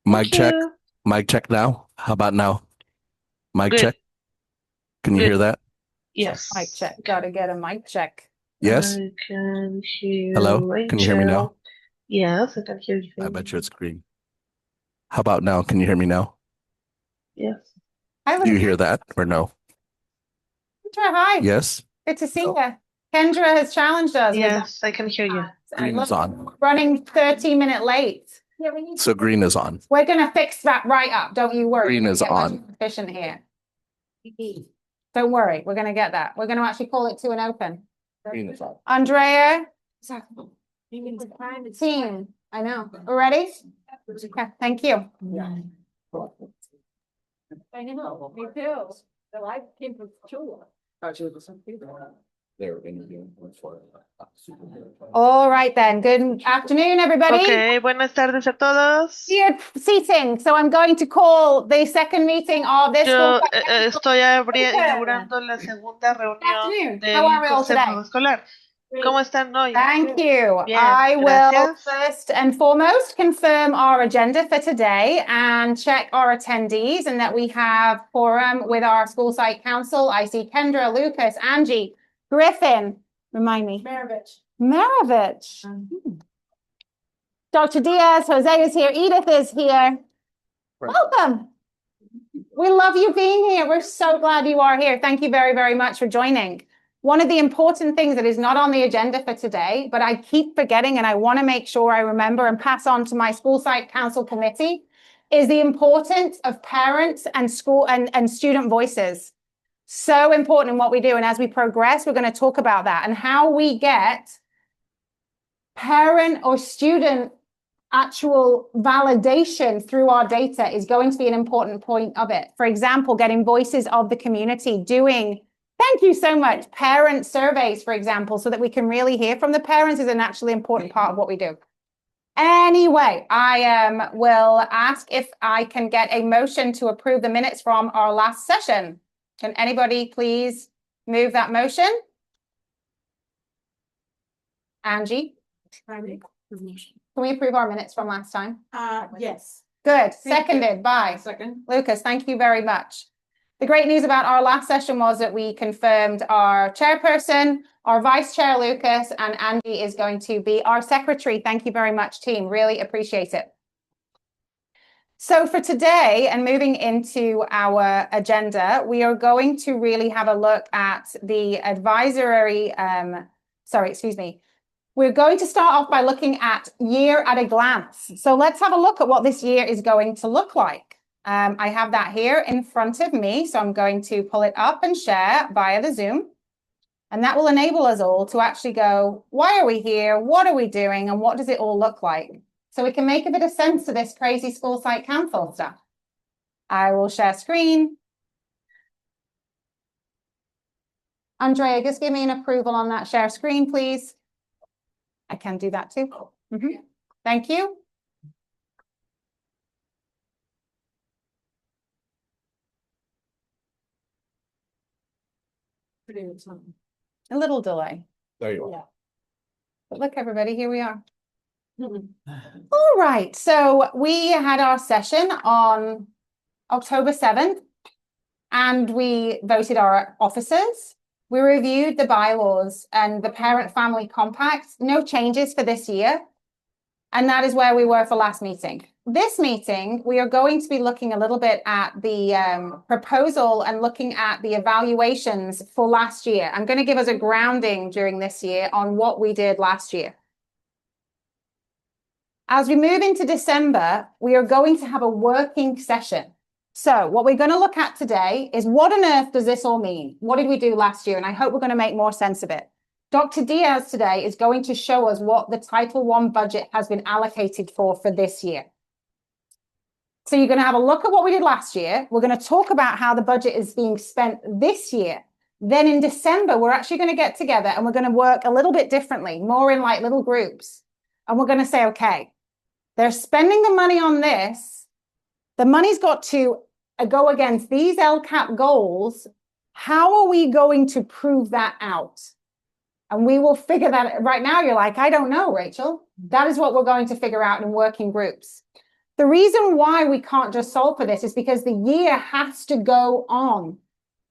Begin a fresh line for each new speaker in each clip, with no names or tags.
Mic
Thank
check.
you.
Mic check now. How about now? Mic
Good,
check. Can you
good.
hear that?
Mic
Yes.
check. Gotta get a mic check.
Yes?
I can hear
Hello? Can you hear me now?
Rachel. Yes, I can hear
I bet
you.
you it's green. How about now? Can you hear me now?
Yes.
Hi,
Do you
Luke.
hear that or no?
Hi.
Yes?
Good to see you. Kendra has challenged us with
Yes, I can hear you.
and
Green is
look,
on.
running 30-minute late.
So green is on.
We're gonna fix that right up. Don't you worry.
Green is
Get much
on.
more efficient here. Don't worry. We're gonna get that. We're gonna actually call it to an open.
Green is on.
Andrea. Team. I know. We're ready? Okay. Thank you.
I know, me too. The life came from school.
They're interviewing for
All right then. Good afternoon, everybody.
Okay, buenas tardes a todos.
Here seating. So I'm going to call the second meeting of this school.
Yo estoy inaugurando la segunda reunión
How are
del
we all today?
Consejo Escolar. ¿Cómo están hoy?
Thank you.
Bien,
I will
gracias.
first and foremost confirm our agenda for today and check our attendees and that we have quorum with our school site council. I see Kendra, Lucas, Angie, Griffin. Remind me. Maravich. Dr. Diaz, Jose is here, Edith is here. Welcome. We love you being here. We're so glad you are here. Thank you very, very much for joining. One of the important things that is not on the agenda for today, but I keep forgetting and I want to make sure I remember and pass on to my school site council committee, is the importance of parents and school and student voices. So important in what we do. And as we progress, we're going to talk about that and how we get parent or student actual validation through our data is going to be an important point of it. For example, getting voices of the community, thank you so much, parent surveys, for example, so that we can really hear from the parents is an actually important part of what we do. Anyway, I will ask if I can get a motion to approve the minutes from our last session. Can anybody please move that motion? Angie? Can we approve our minutes from last time?
Yes.
Good. Seconded by
Second.
Lucas. Thank you very much. The great news about our last session was that we confirmed our chairperson, our vice chair, Lucas, and Angie is going to be our secretary. Thank you very much, team. Really appreciate it. So for today and moving into our agenda, we are going to really have a look at the advisory, We're going to start off by looking at year at a glance. So let's have a look at what this year is going to look like. I have that here in front of me. So I'm going to pull it up and share via the Zoom. And that will enable us all to actually go, why are we here? What are we doing? And what does it all look like? So we can make a bit of sense to this crazy school site council stuff. I will share screen. Andrea, just give me an approval on that share screen, please. I can do that too. Thank you. A little delay.
There you are.
Yeah. But look, everybody, here we are. All right. So we had our session on October 7th, and we voted our officers. We reviewed the bylaws and the parent-family compact. No changes for this year. And that is where we were for last meeting. This meeting, we are going to be looking a little bit at the proposal and looking at the evaluations for last year. I'm going to give us a grounding during this year on what we did last year. As we move into December, we are going to have a working session. So what we're going to look at today is what on earth does this all mean? What did we do last year? And I hope we're going to make more sense of it. Dr. Diaz today is going to show us what the Title I budget has been allocated for this year. So you're going to have a look at what we did last year. We're going to talk about how the budget is being spent this year. Then in December, we're actually going to get together and we're going to work a little bit differently, more in like little groups. And we're going to say, okay, they're spending the money on this. The money's got to go against these LCAP goals. How are we going to prove that out? And we will figure that right now. You're like, I don't know, Rachel. That is what we're going to figure out in working groups. The reason why we can't just solve for this is because the year has to go on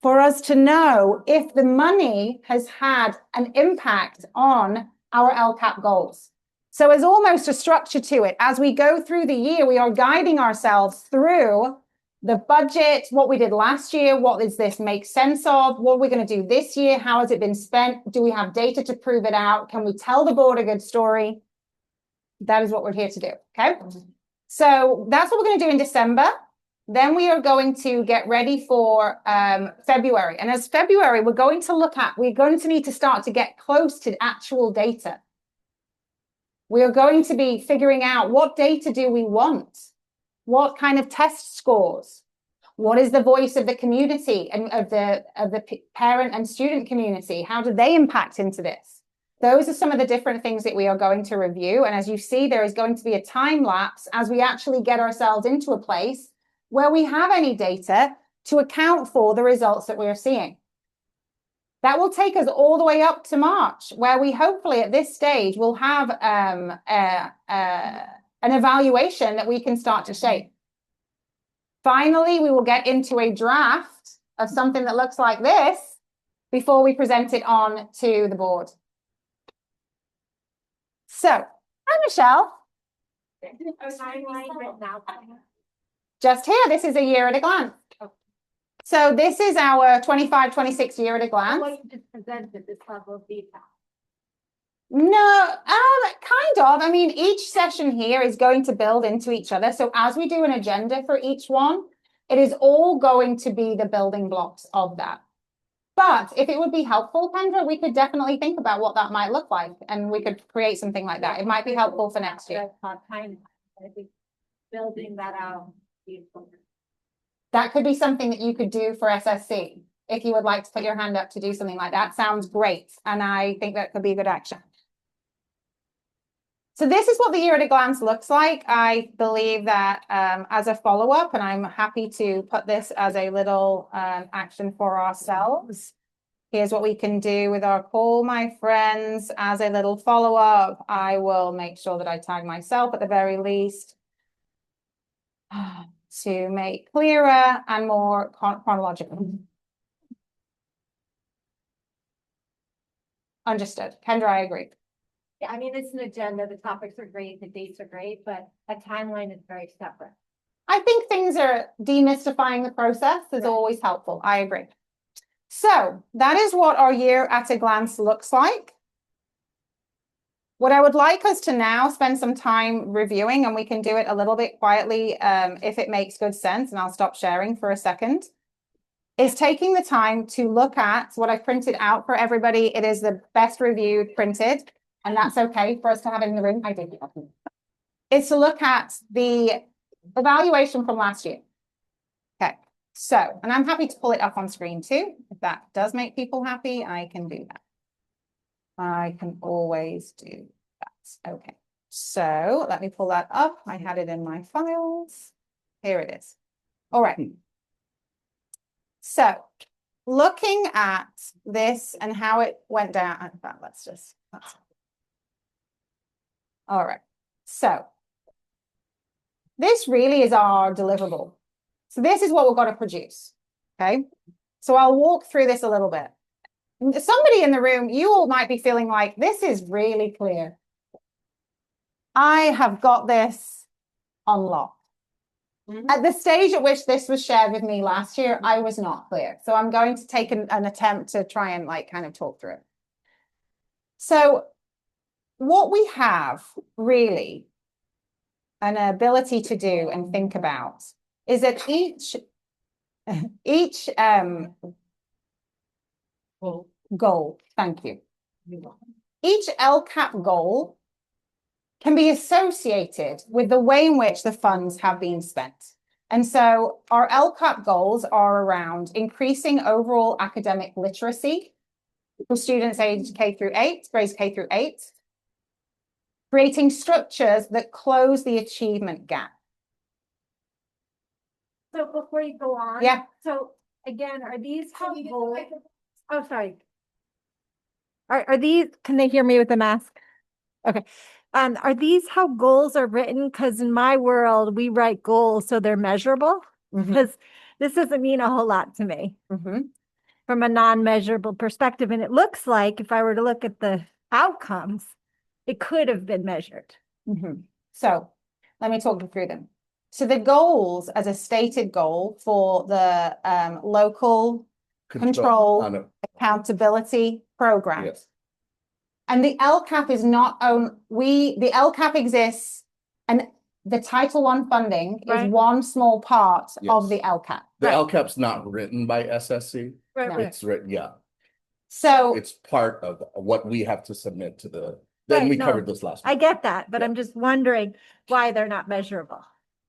for us to know if the money has had an impact on our LCAP goals. So there's almost a structure to it. As we go through the year, we are guiding ourselves through the budget, what we did last year, what does this make sense of, what are we going to do this year, how has it been spent, do we have data to prove it out, can we tell the board a good story? That is what we're here to do, okay? So that's what we're going to do in December. Then we are going to get ready for February. And as February, we're going to need to start to get close to actual data. We are going to be figuring out what data do we want? What kind of test scores? What is the voice of the community and of the parent and student community? How do they impact into this? Those are some of the different things that we are going to review. And as you see, there is going to be a time lapse as we actually get ourselves into a place where we have any data to account for the results that we are seeing. That will take us all the way up to March, where we hopefully at this stage will have an evaluation that we can start to shape. Finally, we will get into a draft of something that looks like this before we present it on to the board. So, hi, Michelle. Just here, this is a year at a glance. So this is our 25-26 year at a glance.
What you just presented, this level of detail.
No, kind of. I mean, each session here is going to build into each other. So as we do an agenda for each one, it is all going to be the building blocks of that. But if it would be helpful, Kendra, we could definitely think about what that might look like, and we could create something like that. It might be helpful for next year.
I think building that out.
That could be something that you could do for SSC. If you would like to put your hand up to do something like that, sounds great. And I think that could be a good action. So this is what the year at a glance looks like. I believe that as a follow-up, and I'm happy to put this as a little action for ourselves. Here's what we can do with our call, my friends. As a little follow-up, I will make sure that I tag myself at the very least to make clearer and more chronological. Understood. Kendra, I agree.
Yeah, I mean, it's an agenda, the topics are great, the dates are great, but a timeline is very separate.
I think things are demystifying the process is always helpful. I agree. So that is what our year at a glance looks like. What I would like us to now spend some time reviewing, and we can do it a little bit quietly if it makes good sense, and I'll stop sharing for a second, is taking the time to look at what I printed out for everybody. It is the best reviewed printed, and that's okay for us to have it in the room. I did. Is to look at the evaluation from last year. Okay, so, and I'm happy to pull it up on screen too. If that does make people happy, I can do that. I can always do that. Okay, so let me pull that up. I had it in my files. Here it is. All right. So looking at this and how it went down, in fact, all right. So this really is our deliverable. So this is what we've got to produce. Okay. So I'll walk through this a little bit. Somebody in the room, you all might be feeling like this is really clear. I have got this on lock. At the stage at which this was shared with me last year, I was not clear. So I'm going to take an attempt to try and kind of talk through it. So what we have really an ability to do and think about is that each goal, thank you. Each LCAP goal can be associated with the way in which the funds have been spent. And so our LCAP goals are around increasing overall academic literacy for students aged K through 8, grades K through 8, creating structures that close the achievement gap.
So before you go on,
yeah.
So again, are these goals? Oh, sorry. Are these? Can they hear me with the mask? Okay. Are these how goals are written? Because in my world, we write goals so they're measurable.
Mhm,
Because this doesn't mean a whole lot to me
mhm.
from a non-measurable perspective. And it looks like if I were to look at the outcomes, it could have been measured.
So let me talk you through them. So the goals as a stated goal for the local control accountability program.
Yes.
And the LCAP is not the LCAP exists, and the Title I funding is
Right.
one small part of
Yes.
the LCAP.
The
Right.
LCAP's not written by SSC.
Right,
No.
right.
It's written, yeah.
So
It's part of what we have to submit to the, then
Right,
we
no,
covered this last
I
week.
get that, but
Yeah.
I'm just wondering why they're not measurable.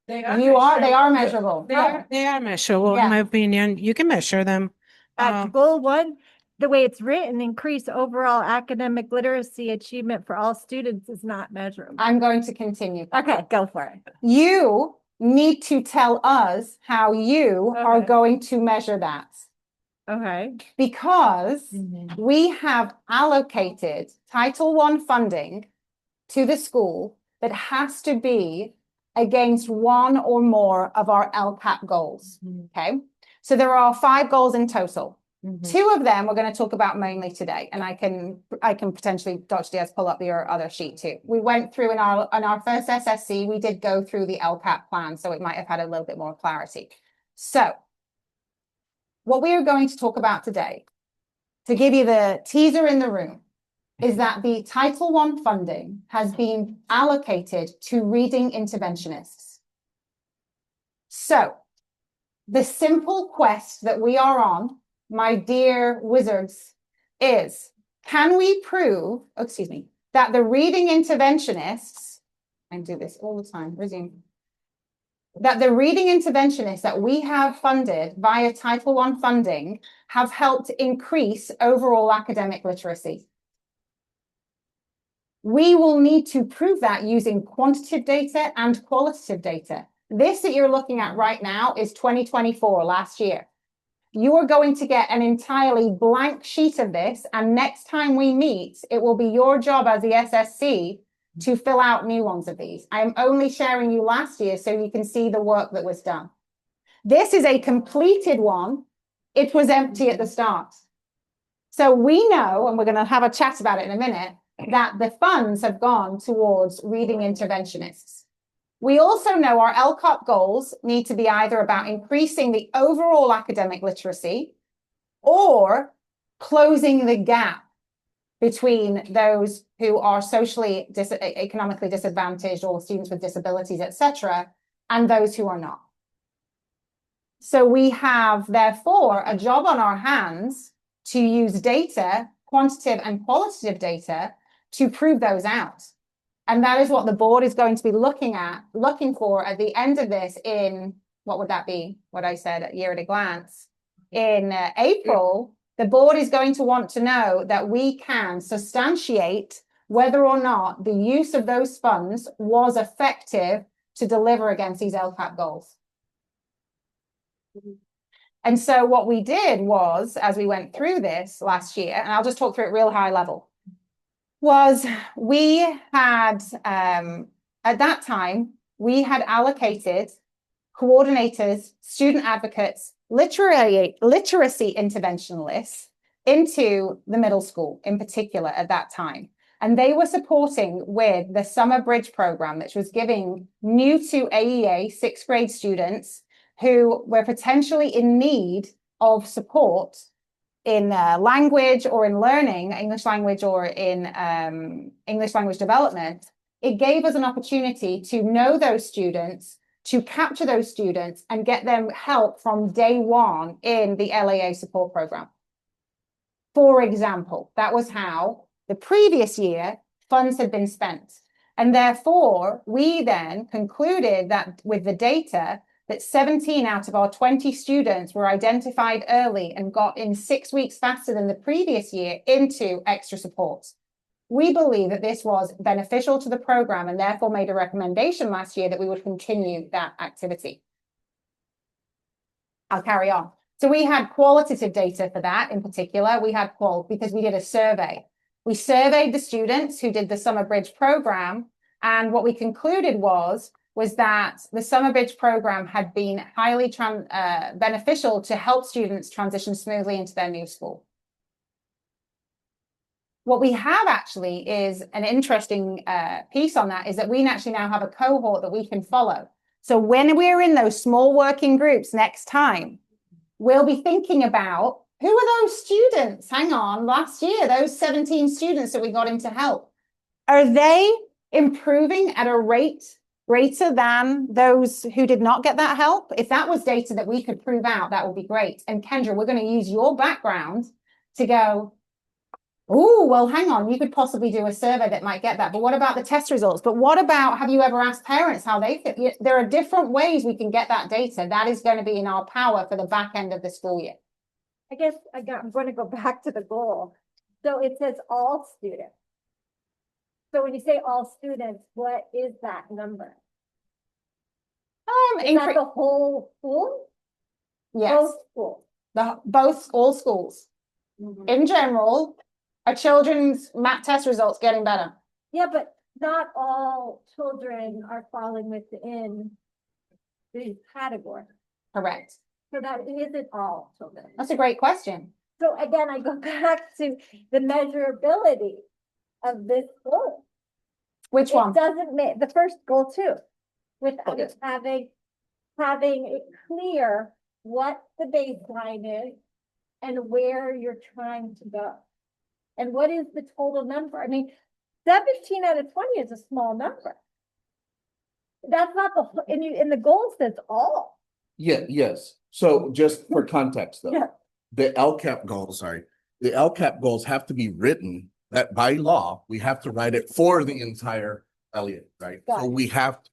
they are measurable.
They are measurable,
Yeah.
in my opinion. You can measure them.
Goal 1, the way it's written, increase overall academic literacy achievement for all students is not measurable.
I'm going to continue.
Okay, go for it.
You need to tell us how you are
Okay.
going to measure that,
Okay.
because
Mm-hmm.
we have allocated Title I funding to the school that has to be against one or more of our LCAP goals. Okay. So there are 5 goals in total. 2 of them we're going to talk about mainly today, and I can potentially, Dr. Diaz, pull up your other sheet too. We went through in our first SSC, we did go through the LCAP plan, so it might have had a little bit more clarity. So what we are going to talk about today, to give you the teaser in the room, is that the Title I funding has been allocated to reading interventionists. So the simple quest that we are on, my dear wizards, is, can we prove, that the reading interventionists, I do this all the time, resume, that the reading interventionists that we have funded via Title I funding have helped increase overall academic literacy? We will need to prove that using quantitative data and qualitative data. This that you're looking at right now is 2024, last year. You are going to get an entirely blank sheet of this, and next time we meet, it will be your job as the SSC to fill out new ones of these. I am only sharing you last year so you can see the work that was done. This is a completed one. It was empty at the start. So we know, and we're going to have a chat about it in a minute, that the funds have gone towards reading interventionists. We also know our LCOP goals need to be either about increasing the overall academic literacy or closing the gap between those who are socially, economically disadvantaged, or students with disabilities, etc., and those who are not. So we have, therefore, a job on our hands to use data, quantitative and qualitative data, to prove those out. And that is what the board is going to be looking for at the end of this in, what would that be? What I said, a year at a glance. In April, the board is going to want to know that we can substantiate whether or not the use of those funds was effective to deliver against these LCAP goals. And so what we did was, as we went through this last year, and I'll just talk through it real high level, was we had, at that time, we had allocated coordinators, student advocates, literacy interventionalists into the middle school in particular at that time. And they were supporting with the Summer Bridge program, which was giving new to AEA 6th grade students who were potentially in need of support in language or in learning English language or in English language development. It gave us an opportunity to know those students, to capture those students and get them help from day one in the LAA support program. For example, that was how the previous year funds had been spent. And therefore, we then concluded that with the data, that 17 out of our 20 students were identified early and got in 6 weeks faster than the previous year into extra support. We believe that this was beneficial to the program and therefore made a recommendation last year that we would continue that activity. I'll carry on. So we had qualitative data for that in particular. We had because we did a survey. We surveyed the students who did the Summer Bridge program, and what we concluded was that the Summer Bridge program had been highly beneficial to help students transition smoothly into their new school. What we have actually is an interesting piece on that, is that we actually now have a cohort that we can follow. So when we're in those small working groups next time, we'll be thinking about, who are those students? Hang on, last year, those 17 students that we got in to help. Are they improving at a rate greater than those who did not get that help? If that was data that we could prove out, that would be great. And Kendra, we're going to use your background to go, oh, well, hang on, you could possibly do a survey that might get that. But what about the test results? But what about, have you ever asked parents how they feel? There are different ways we can get that data. That is going to be in our power for the back end of the school year.
I guess I'm going to go back to the goal. So it says all students. So when you say all students, what is that number? Is that the whole school?
Yes.
Both schools.
All schools. In general, are children's math test results getting better?
Yeah, but not all children are falling within these categories.
Correct.
So that isn't all children.
That's a great question.
So again, I go back to the measurability of this goal.
Which one?
It doesn't make the first goal too, without having it clear what the baseline is and where you're trying to go. And what is the total number? I mean, 17 out of 20 is a small number. That's not the whole, and the goal says all.
Yeah, yes. So just for context though,
Yeah.
the LCAP goals have to be written that by law, we have to write it for the entire Elliott, right?
Got
So
it.
we have to,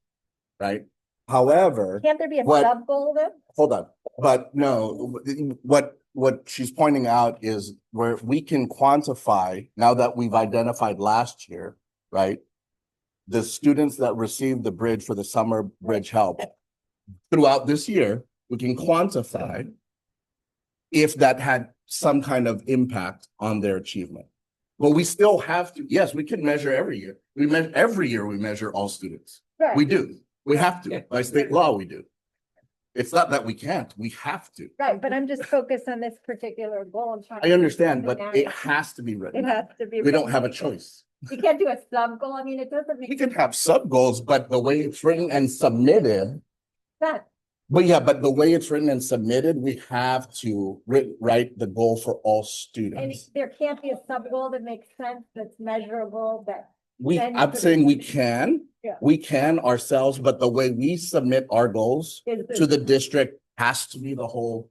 right? However,
Can't there be a
What-
sub goal then?
hold on, but no, what she's pointing out is where we can quantify, now that we've identified last year, right? The students that received the bridge for the summer bridge help throughout this year, we can quantify if that had some kind of impact on their achievement. But we still have to, yes, we can measure every year. Every year we measure all students.
Right.
We do. We have to. By state law, we do. It's not that we can't, we have to.
Right, but I'm just focused on this particular goal. I'm trying.
I understand,
to
but
figure
it
out-
has to be
It
written.
has to be.
We don't
written.
have a choice.
You can't do a sub goal. I mean, it doesn't
We
make
can have sub goals, but the way it's written and submitted,
sense.
but the way it's written and submitted, we have to write the goal for all
And
students.
there can't be a sub goal that makes sense, that's measurable, that. then you
I'm
could-
saying we can,
Yeah.
we can ourselves, but the way we submit our goals
is
to the district has to be the whole,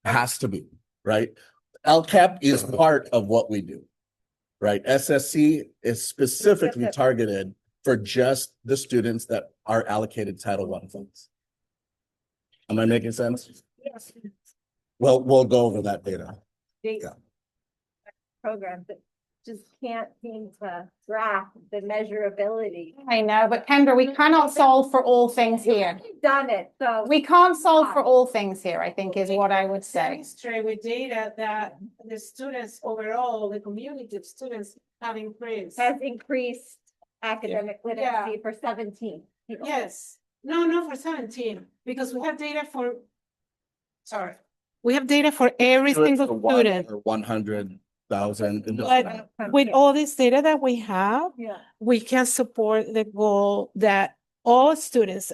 has to be, right? LCAP is part of what we do, right? SSC is specifically
Specific.
targeted for just the students that are allocated Title I funds. Am I making sense?
Yes.
Well, we'll go over that data.
These
Yeah.
programs that just can't seem to grasp the measurability.
I know, but Kendra, we cannot solve for all things here.
You've done it, so.
We can't solve for all things here, I think is what I would say.
Demonstrate with data that the students overall, the community of students have increased.
Has increased academic literacy for 17.
Yes, no, not for 17, because we have data for, sorry. We have data for every single student.
100,000.
But with all this data that we have,
Yeah.
we can support the goal that all students,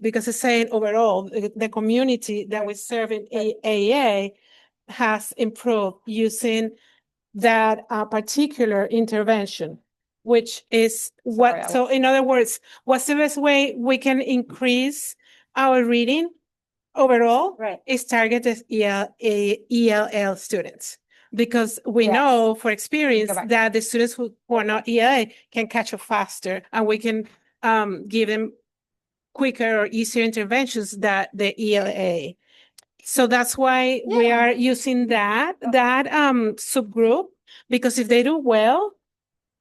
because it's saying overall, the community that we serve in AA has improved using that particular intervention, which is
Sorry,
so in other words, what's the best way we can increase our reading overall?
Right.
Is targeted ELL students. Because we
Yes.
know for experience
Go back.
that the students who are not ELA can catch up faster, and we can give them quicker or easier interventions that the ELA. So that's why we are using that subgroup, because if they do well,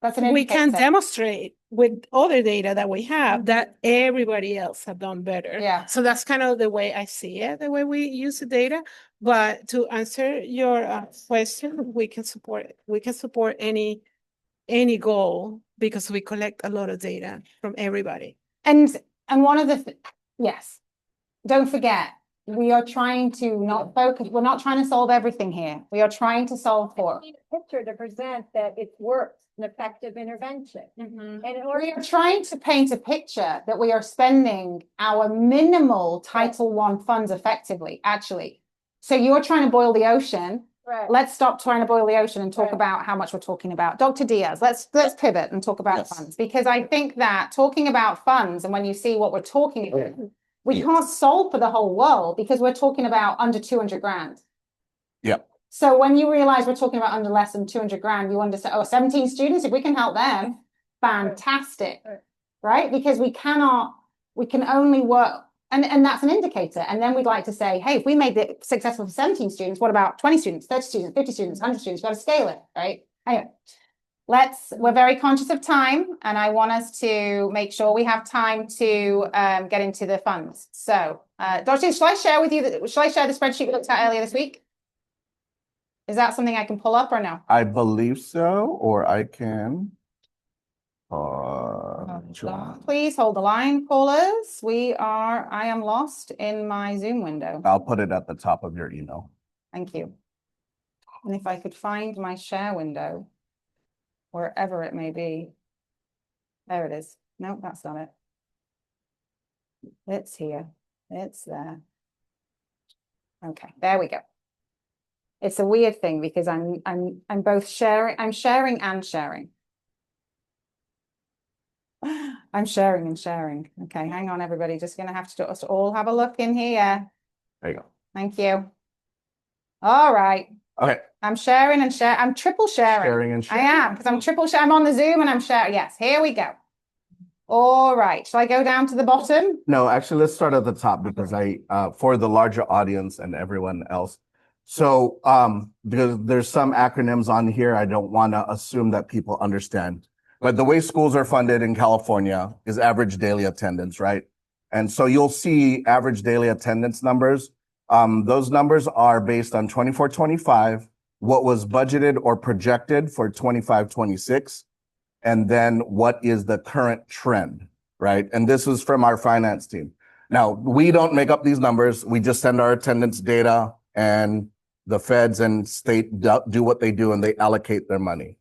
That's an
we can
indicator.
demonstrate with other data that we have that everybody else have done better.
Yeah.
So that's kind of the way I see it, the way we use the data. But to answer your question, we can support any goal because we collect a lot of data from everybody.
And one of the, yes, don't forget, we are trying to not focus, we're not trying to solve everything here. We are trying to solve for.
We need a picture to present that it works, an effective intervention. And in order
We are trying to paint a picture that we are spending our minimal Title I funds effectively, actually. So you're trying to boil the ocean.
right,
Let's stop trying to boil the ocean and talk
Right.
about how much we're talking about. Dr. Diaz, let's pivot and talk about
Yes.
funds, because I think that talking about funds, and when you see what we're talking about, we
Yes.
can't solve for the whole world because we're talking about under 200 grand.
Yep.
So when you realize we're talking about under less than 200 grand, you understand, oh, 17 students, if we can help them, fantastic,
Right.
right? Because we can only work, and that's an indicator. And then we'd like to say, hey, if we made it successful for 17 students, what about 20 students, 30 students, 50 students, 100 students? We've got to scale it, right? Anyway, we're very conscious of time, and I want us to make sure we have time to get into the funds. So, Dr. Shall I share with you, shall I share the spreadsheet we looked at earlier this week? Is that something I can pull up or no?
I believe so, or I can.
Please hold the line, callers. I am lost in my Zoom window.
I'll put it at the top of your email.
Thank you. And if I could find my share window, wherever it may be. There it is. No, that's not it. It's here. It's there. Okay, there we go. It's a weird thing because I'm both sharing, I'm sharing and sharing. I'm sharing and sharing. Okay, hang on, everybody. Just gonna have to us all have a look in here.
There you go.
Thank you. All right.
Okay.
I'm sharing and share. I'm triple sharing.
Sharing and sharing.
I am, because I'm triple share. I'm on the Zoom and I'm sharing. Yes, here we go. All right. Shall I go down to the bottom?
No, actually, let's start at the top because for the larger audience and everyone else. So, because there's some acronyms on here, I don't want to assume that people understand. But the way schools are funded in California is average daily attendance, right? And so you'll see average daily attendance numbers. Those numbers are based on 24-25, what was budgeted or projected for 25-26, and then what is the current trend, right? And this was from our finance team. Now, we don't make up these numbers. We just send our attendance data, and the feds and state do what they do, and they allocate their money.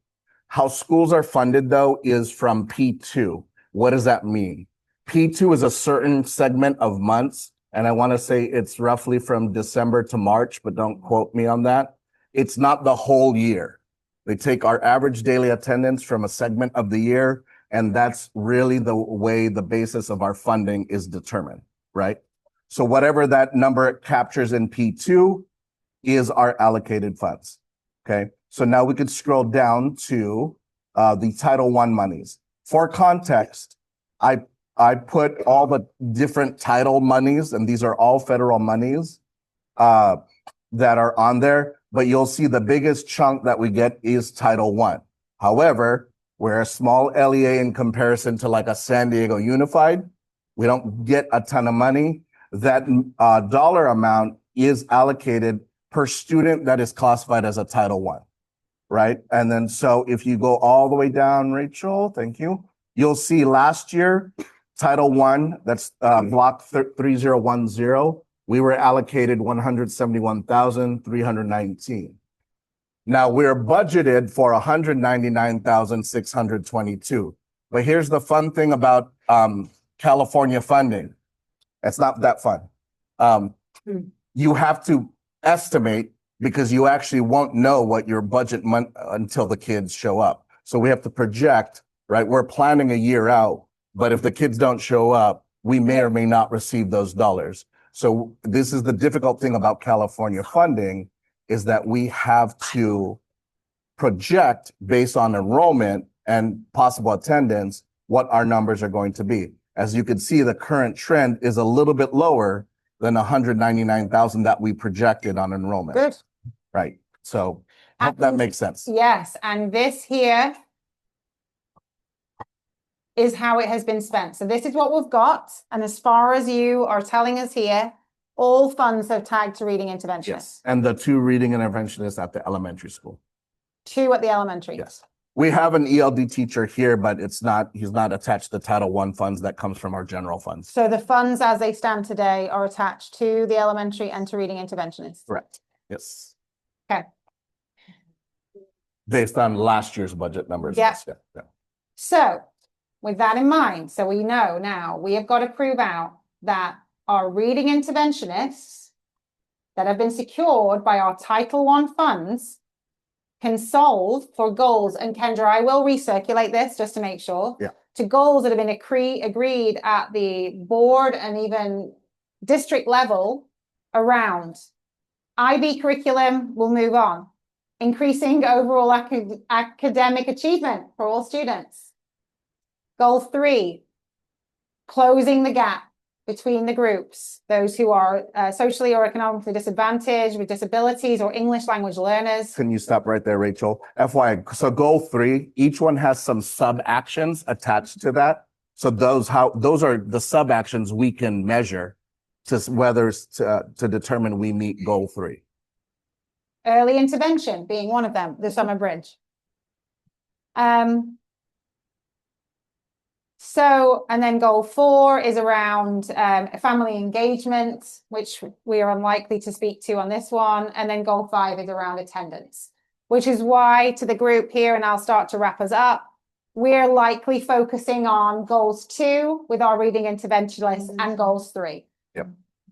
How schools are funded, though, is from P2. What does that mean? P2 is a certain segment of months, and I want to say it's roughly from December to March, but don't quote me on that. It's not the whole year. They take our average daily attendance from a segment of the year, and that's really the way the basis of our funding is determined, right? So whatever that number captures in P2 is our allocated funds, okay? So now we could scroll down to the Title I monies. For context, I put all the different title monies, and these are all federal monies that are on there, but you'll see the biggest chunk that we get is Title I. However, we're a small LEA in comparison to like a San Diego Unified. We don't get a ton of money. That dollar amount is allocated per student that is classified as a Title I, right? And then so if you go all the way down, Rachel, thank you, you'll see last year, Title I, that's block 3010, we were allocated 171,319. Now we're budgeted for 199,622. But here's the fun thing about California funding. It's not that fun. You have to estimate because you actually won't know what your budget month until the kids show up. So we have to project, right? We're planning a year out, but if the kids don't show up, we may or may not receive those dollars. So this is the difficult thing about California funding is that we have to project based on enrollment and possible attendance, what our numbers are going to be. As you can see, the current trend is a little bit lower than 199,000 that we projected on enrollment.
Good.
Right. So hope that makes sense.
Yes. And this here is how it has been spent. So this is what we've got. And as far as you are telling us here, all funds are tagged to reading interventionists.
Yes, and the 2 reading interventionists at the elementary school.
2 at the elementary.
Yes. We have an ELD teacher here, but he's not attached to Title I funds that comes from our general funds.
So the funds as they stand today are attached to the elementary and to reading interventionists.
Correct. Yes.
Okay.
Based on last year's budget numbers.
Yeah.
Yeah.
So with that in mind, so we know now we have got to prove out that our reading interventionists that have been secured by our Title I funds can solve for goals. And Kendra, I will recirculate this just to make sure.
Yeah.
To goals that have been agreed at the board and even district level around IB curriculum will move on. Increasing overall academic achievement for all students. Goal 3, closing the gap between the groups, those who are socially or economically disadvantaged with disabilities or English language learners.
Can you stop right there, Rachel? FYI, so goal 3, each one has some sub actions attached to that. So those are the sub actions we can measure to determine we meet goal 3.
Early intervention being one of them, the summer bridge. So, and then goal 4 is around family engagement, which we are unlikely to speak to on this one. And then goal 5 is around attendance, which is why to the group here, and I'll start to wrap us up, we're likely focusing on goals 2 with our reading interventionists and goals 3.
Yep.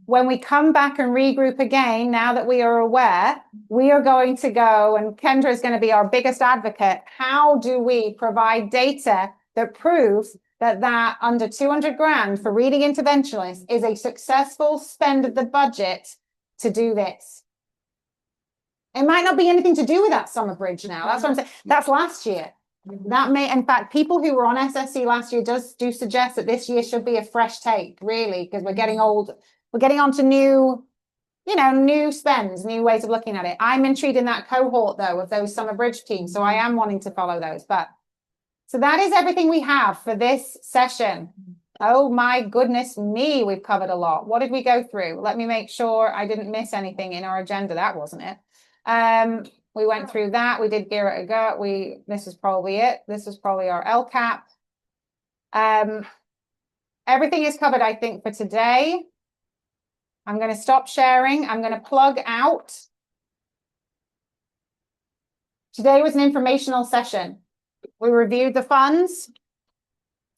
When we come back and regroup again, now that we are aware, we are going to go, and Kendra is going to be our biggest advocate. How do we provide data that proves that under 200 grand for reading interventionists is a successful spend of the budget to do this? It might not be anything to do with that summer bridge now. That's what I'm saying. That's last year. That may, in fact, people who were on SSC last year do suggest that this year should be a fresh take, really, because we're getting old. We're getting on to new spends, new ways of looking at it. I'm intrigued in that cohort, though, of those summer bridge teams. So I am wanting to follow those. So that is everything we have for this session. Oh my goodness me, we've covered a lot. What did we go through? Let me make sure I didn't miss anything in our agenda. That wasn't it. We went through that. We did Gear It a Go. This is probably it. This is probably our LCAP. Everything is covered, I think, for today. I'm going to stop sharing. I'm going to plug out. Today was an informational session. We reviewed the funds.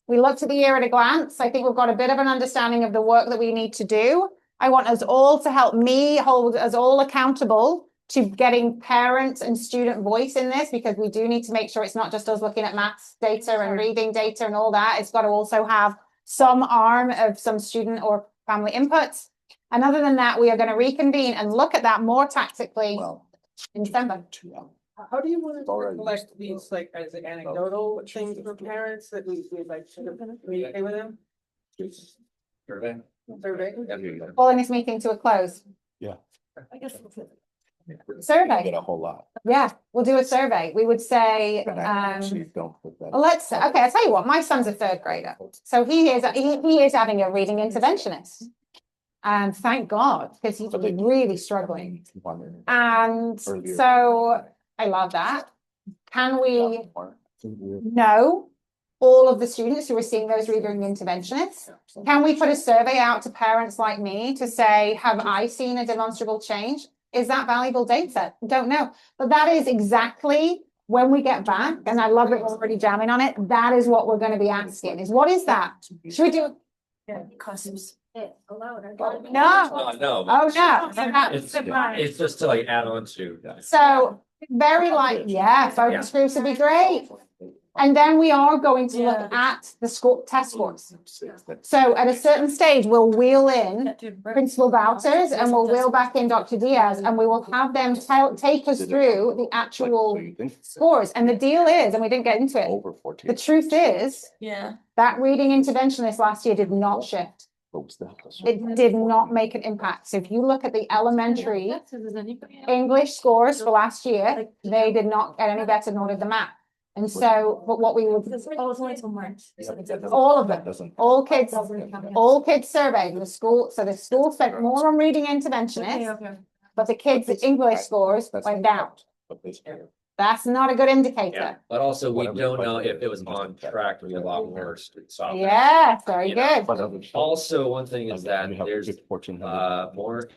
We looked at the year at a glance. I think we've got a bit of an understanding of the work that we need to do. I want us all to help me hold us all accountable to getting parents and student voice in this, because we do need to make sure it's not just us looking at maths data and reading data and all that. It's got to also have some arm of some student or family input. And other than that, we are going to reconvene and look at that more tactically in December.
How do you want to collect these, like, as anecdotal things for parents that we like to communicate with them?
Survey.
Calling this meeting to a close.
Yeah.
I guess.
Survey.
Get a whole lot.
Yeah, we'll do a survey. We would say,
But I actually don't put that.
well, okay, I'll tell you what, my son's a 3rd grader. So he is having a reading interventionist. And thank God, because he's really struggling. And so I love that. Can we know all of the students who are seeing those reading interventionists? Can we put a survey out to parents like me to say, have I seen a demonstrable change? Is that valuable data? Don't know. But that is exactly when we get back, and I love that we're already jamming on it. That is what we're going to be asking is, what is that? Should we do
It alone.
No.
No.
Oh, no.
It's just to like add on to that.
So very focus groups would be great. And then we are going to look at the test scores. So at a certain stage, we'll wheel in Principal Bouters and we'll wheel back in Dr. Diaz, and we will have them take us through the actual scores. And the deal is, and we didn't get into it, the truth is that reading interventionist last year did not shift. It did not make an impact. So if you look at the elementary English scores for last year, they did not get any better, nor did the math. And so, but what we would,
Oh, it's only till March.
all of them, all kids surveyed, the school, so the school spent more on reading interventionists, but the kids' English scores went down. That's not a good
Yeah,
indicator.
but also we don't know if it was on track to be a lot worse. So,
Yeah, very
you know,
good.
Also, one thing is that there's more